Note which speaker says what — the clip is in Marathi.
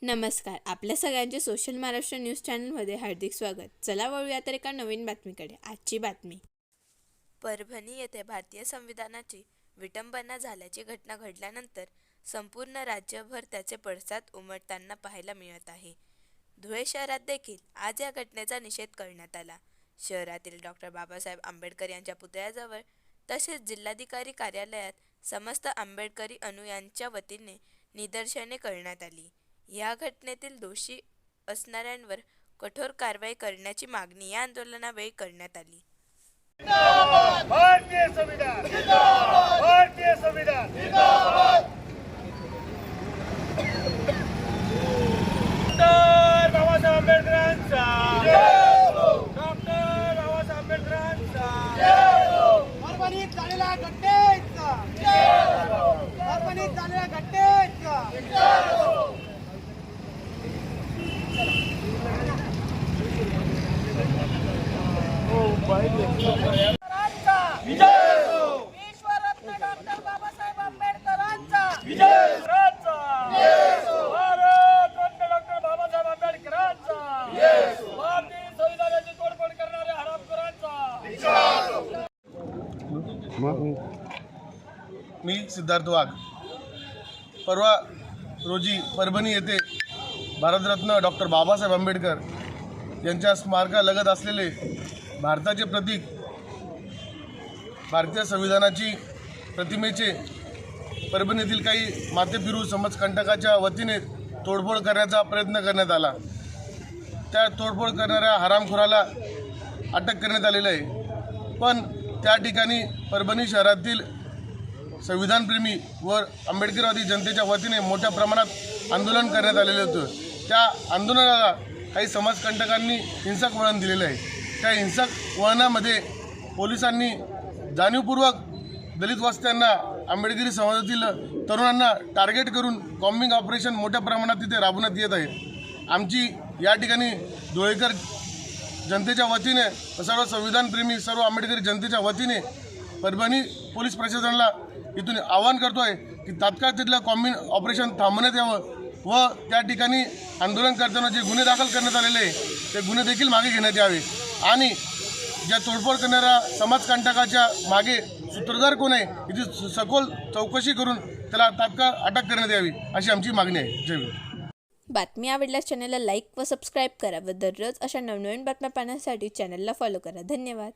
Speaker 1: नमस्कार. आपल्या सगळ्यांचे सोशल महाराष्ट्र न्यूज चॅनलमध्ये हार्दिक स्वागत. चला वळूया तर एका नवीन बातमीकडे. आजची बातमी.
Speaker 2: परभणी येथे भारतीय संविधानाची विटंबना झाल्याची घटना घडल्यानंतर संपूर्ण राज्यभर त्याचे पडसाद उमटताना पाहायला मिळत आहे. धुळे शहरात देखील आज या घटनेचा निषेध करण्यात आला. शहरातील डॉक्टर बाबासाहेब आंबेडकर यांच्या पुतळ्याजवळ तसेच जिल्हाधिकारी कार्यालयात समस्त आंबेडकरी अनुयायांच्या वतीने निदर्शने करण्यात आली. या घटनेतील दोषी असणाऱ्यांवर कठोर कारवाई करण्याची मागणी या आंदोलनावेळी करण्यात आली.
Speaker 3: भारतीय संविधान जिंदाबाद, भारतीय संविधान जिंदाबाद. डॉक्टर बाबासाहेब आंबेडकरांचा जय हो. डॉक्टर बाबासाहेब आंबेडकरांचा जय हो.
Speaker 4: परभणीत झालेल्या घटनेचा
Speaker 3: जय हो.
Speaker 4: परभणीत झालेल्या घटनेचा
Speaker 3: जय हो. विजय हो.
Speaker 4: विश्वरत्न डॉक्टर बाबासाहेब आंबेडकरांचा
Speaker 3: विजय भारत रत्न डॉक्टर बाबासाहेब आंबेडकरांचा भारतीय संविधानाची तोडफोड करणाऱ्या हरामखोरांचा.
Speaker 5: मी सिद्धार्थ वाघ. परवा रोजी परभणी येथे भारतरत्न डॉक्टर बाबासाहेब आंबेडकर यांच्या स्मारकालगत असलेले भारताचे प्रतीक भारतीय संविधानाची प्रतिमेचे परभणीतील काही माथेफिरू समाजकंटकाच्या वतीने तोडफोड करण्याचा प्रयत्न करण्यात आला. त्या तोडफोड करणाऱ्या हरामखोराला अटक करण्यात आलेली आहे. पण त्या ठिकाणी परभणी शहरातील संविधानप्रेमी व आंबेडकरवादी जनतेच्या वतीने मोठ्या प्रमाणात आंदोलन करण्यात आलेले होते. त्या आंदोलनाला काही समाजकंटकांनी हिंसक वळण दिलेलं आहे. त्या हिंसक वळणामध्ये पोलिसांनी जाणीवपूर्वक दलित वस्त्यांना, आंबेडकरी समाजातील तरुणांना टार्गेट करून कॉम्बिंग ऑपरेशन मोठ्या प्रमाणात तिथे राबवण्यात येत आहे. आमची या ठिकाणी धुळेकर जनतेच्या वतीने, सर्व संविधानप्रेमी, सर्व आंबेडकरी जनतेच्या वतीने परभणी पोलीस प्रशासनाला इथून आवाहन करतो आहे की तात्काळ तिथलं कॉम्बिंग ऑपरेशन थांबवण्यात यावं व त्या ठिकाणी आंदोलन करताना जे गुन्हे दाखल करण्यात आलेले आहे ते गुन्हे देखील मागे घेण्यात यावे आणि ज्या तोडफोड करणाऱ्या समाजकंटकाच्या मागे सूत्रधार कोण आहे याची सखोल चौकशी करून त्याला तात्काळ अटक करण्यात यावी अशी आमची मागणी आहे. जय हिंद.
Speaker 1: बातमी आवडल्यास चॅनलला लाईक व सबस्क्राईब करा व दररोज अशा नवनवीन बातम्या पाहण्यासाठी चॅनलला फॉलो करा. धन्यवाद.